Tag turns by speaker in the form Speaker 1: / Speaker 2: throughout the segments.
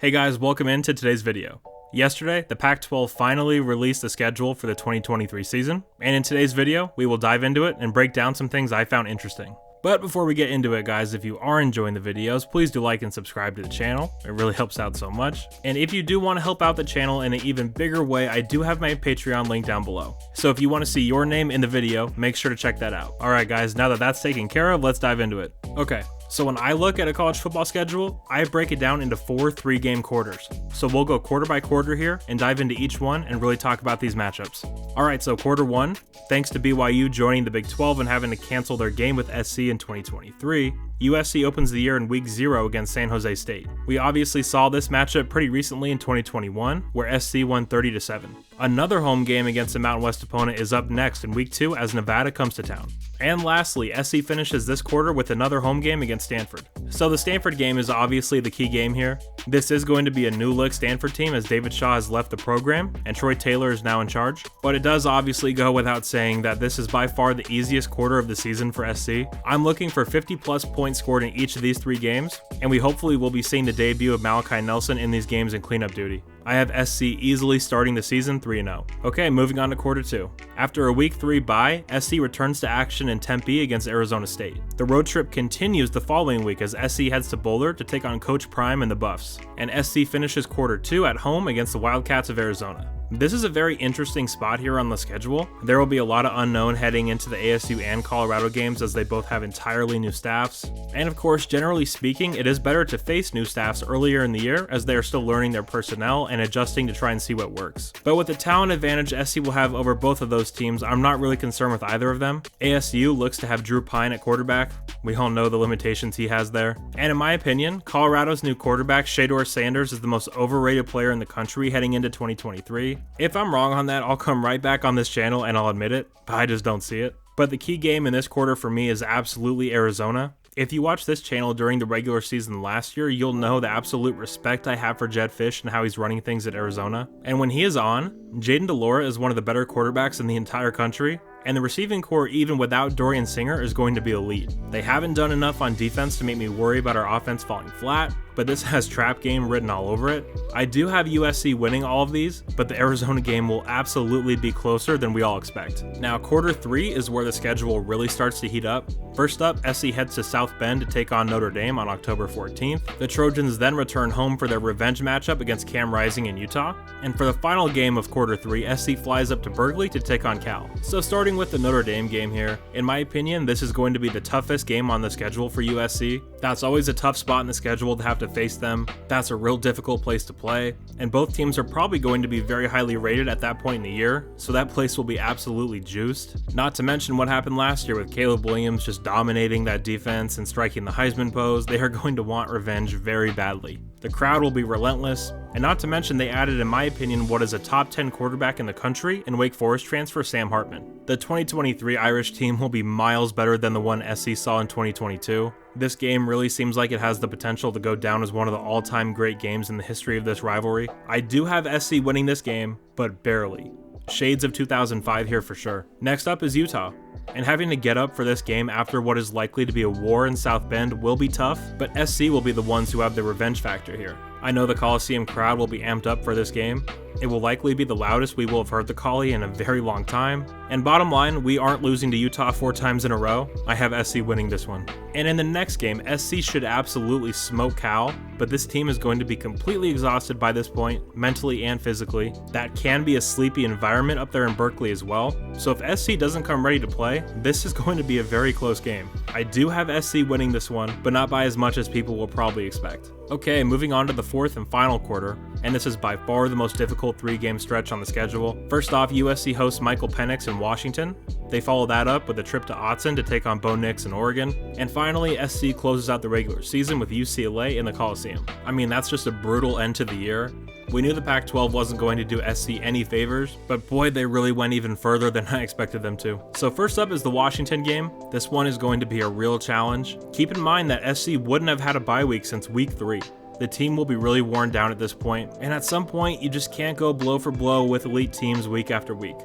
Speaker 1: Hey guys, welcome into today's video. Yesterday, the Pac-12 finally released the schedule for the 2023 season, and in today's video, we will dive into it and break down some things I found interesting. But before we get into it guys, if you are enjoying the videos, please do like and subscribe to the channel. It really helps out so much. And if you do want to help out the channel in an even bigger way, I do have my Patreon link down below. So if you want to see your name in the video, make sure to check that out. Alright guys, now that that's taken care of, let's dive into it. Okay. So when I look at a college football schedule, I break it down into 4 3-game quarters. So we'll go quarter by quarter here and dive into each one and really talk about these matchups. Alright, so quarter 1, thanks to BYU joining the Big 12 and having to cancel their game with SC in 2023, USC opens the year in week 0 against San Jose State. We obviously saw this matchup pretty recently in 2021, where SC won 30-7. Another home game against a Mountain West opponent is up next in week 2 as Nevada comes to town. And lastly, SC finishes this quarter with another home game against Stanford. So the Stanford game is obviously the key game here. This is going to be a new look Stanford team as David Shaw has left the program and Troy Taylor is now in charge. But it does obviously go without saying that this is by far the easiest quarter of the season for SC. I'm looking for 50 plus points scored in each of these 3 games, and we hopefully will be seeing the debut of Malachi Nelson in these games in cleanup duty. I have SC easily starting the season 3-0. Okay, moving on to quarter 2. After a week 3 bye, SC returns to action in Tempe against Arizona State. The road trip continues the following week as SC heads to Boulder to take on Coach Prime and the Buffs, and SC finishes quarter 2 at home against the Wildcats of Arizona. This is a very interesting spot here on the schedule. There will be a lot of unknown heading into the ASU and Colorado games as they both have entirely new staffs. And of course, generally speaking, it is better to face new staffs earlier in the year as they are still learning their personnel and adjusting to try and see what works. But with the talent advantage SC will have over both of those teams, I'm not really concerned with either of them. ASU looks to have Drew Pine at quarterback. We all know the limitations he has there. And in my opinion, Colorado's new quarterback, Shedeur Sanders, is the most overrated player in the country heading into 2023. If I'm wrong on that, I'll come right back on this channel and I'll admit it, but I just don't see it. But the key game in this quarter for me is absolutely Arizona. If you watched this channel during the regular season last year, you'll know the absolute respect I have for Jedd Fisch and how he's running things at Arizona. And when he is on, Jayden de Laura is one of the better quarterbacks in the entire country, and the receiving core even without Dorian Singer is going to be elite. They haven't done enough on defense to make me worry about our offense falling flat, but this has trap game written all over it. I do have USC winning all of these, but the Arizona game will absolutely be closer than we all expect. Now quarter 3 is where the schedule really starts to heat up. First up, SC heads to South Bend to take on Notre Dame on October 14th. The Trojans then return home for their revenge matchup against Cam Rising in Utah. And for the final game of quarter 3, SC flies up to Berkeley to take on Cal. So starting with the Notre Dame game here, in my opinion, this is going to be the toughest game on the schedule for USC. That's always a tough spot in the schedule to have to face them. That's a real difficult place to play, and both teams are probably going to be very highly rated at that point in the year, so that place will be absolutely juiced. Not to mention what happened last year with Caleb Williams just dominating that defense and striking the Heisman pose. They are going to want revenge very badly. The crowd will be relentless, and not to mention they added, in my opinion, what is a top 10 quarterback in the country in Wake Forest transfer Sam Hartman. The 2023 Irish team will be miles better than the one SC saw in 2022. This game really seems like it has the potential to go down as one of the all-time great games in the history of this rivalry. I do have SC winning this game, but barely. Shades of 2005 here for sure. Next up is Utah. And having to get up for this game after what is likely to be a war in South Bend will be tough, but SC will be the ones who have the revenge factor here. I know the Coliseum crowd will be amped up for this game. It will likely be the loudest we will have heard the Collie in a very long time. And bottom line, we aren't losing to Utah 4 times in a row. I have SC winning this one. And in the next game, SC should absolutely smoke Cal, but this team is going to be completely exhausted by this point, mentally and physically. That can be a sleepy environment up there in Berkeley as well. So if SC doesn't come ready to play, this is going to be a very close game. I do have SC winning this one, but not by as much as people will probably expect. Okay, moving on to the 4th and final quarter, and this is by far the most difficult 3-game stretch on the schedule. First off, USC hosts Michael Penix in Washington. They follow that up with a trip to Autzen to take on Bo Nix in Oregon. And finally, SC closes out the regular season with UCLA in the Coliseum. I mean, that's just a brutal end to the year. We knew the Pac-12 wasn't going to do SC any favors, but boy, they really went even further than I expected them to. So first up is the Washington game. This one is going to be a real challenge. Keep in mind that SC wouldn't have had a bye week since week 3. The team will be really worn down at this point, and at some point, you just can't go blow for blow with elite teams week after week.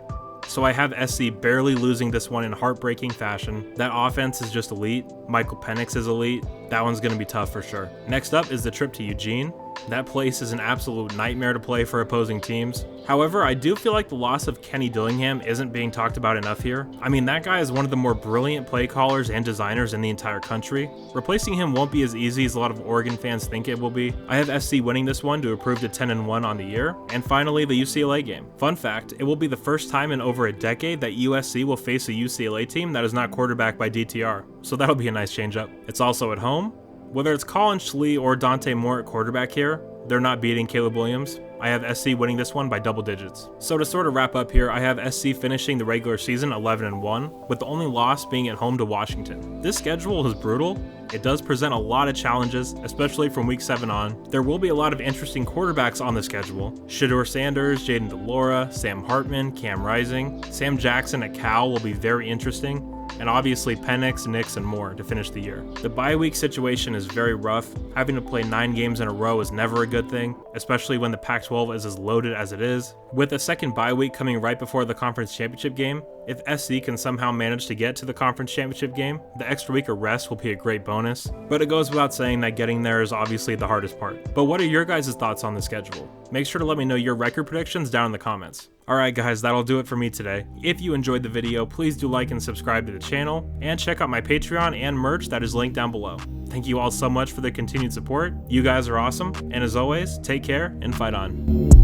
Speaker 1: So I have SC barely losing this one in heartbreaking fashion. That offense is just elite. Michael Penix is elite. That one's going to be tough for sure. Next up is the trip to Eugene. That place is an absolute nightmare to play for opposing teams. However, I do feel like the loss of Kenny Dillingham isn't being talked about enough here. I mean, that guy is one of the more brilliant play callers and designers in the entire country. Replacing him won't be as easy as a lot of Oregon fans think it will be. I have SC winning this one to improve to 10-1 on the year. And finally, the UCLA game. Fun fact, it will be the first time in over a decade that USC will face a UCLA team that is not quarterbacked by DTR. So that'll be a nice change up. It's also at home. Whether it's Colin Schlee or Dante Moore at quarterback here, they're not beating Caleb Williams. I have SC winning this one by double digits. So to sort of wrap up here, I have SC finishing the regular season 11-1, with the only loss being at home to Washington. This schedule is brutal. It does present a lot of challenges, especially from week 7 on. There will be a lot of interesting quarterbacks on the schedule. Shedeur Sanders, Jaden DeLaura, Sam Hartman, Cam Rising, Sam Jackson at Cal will be very interesting, and obviously Penix, Nix, and more to finish the year. The bye week situation is very rough. Having to play 9 games in a row is never a good thing, especially when the Pac-12 is as loaded as it is. With a second bye week coming right before the conference championship game, if SC can somehow manage to get to the conference championship game, the extra week of rest will be a great bonus. But it goes without saying that getting there is obviously the hardest part. But what are your guys' thoughts on the schedule? Make sure to let me know your record predictions down in the comments. Alright guys, that'll do it for me today. If you enjoyed the video, please do like and subscribe to the channel, and check out my Patreon and merch that is linked down below. Thank you all so much for the continued support. You guys are awesome, and as always, take care and fight on.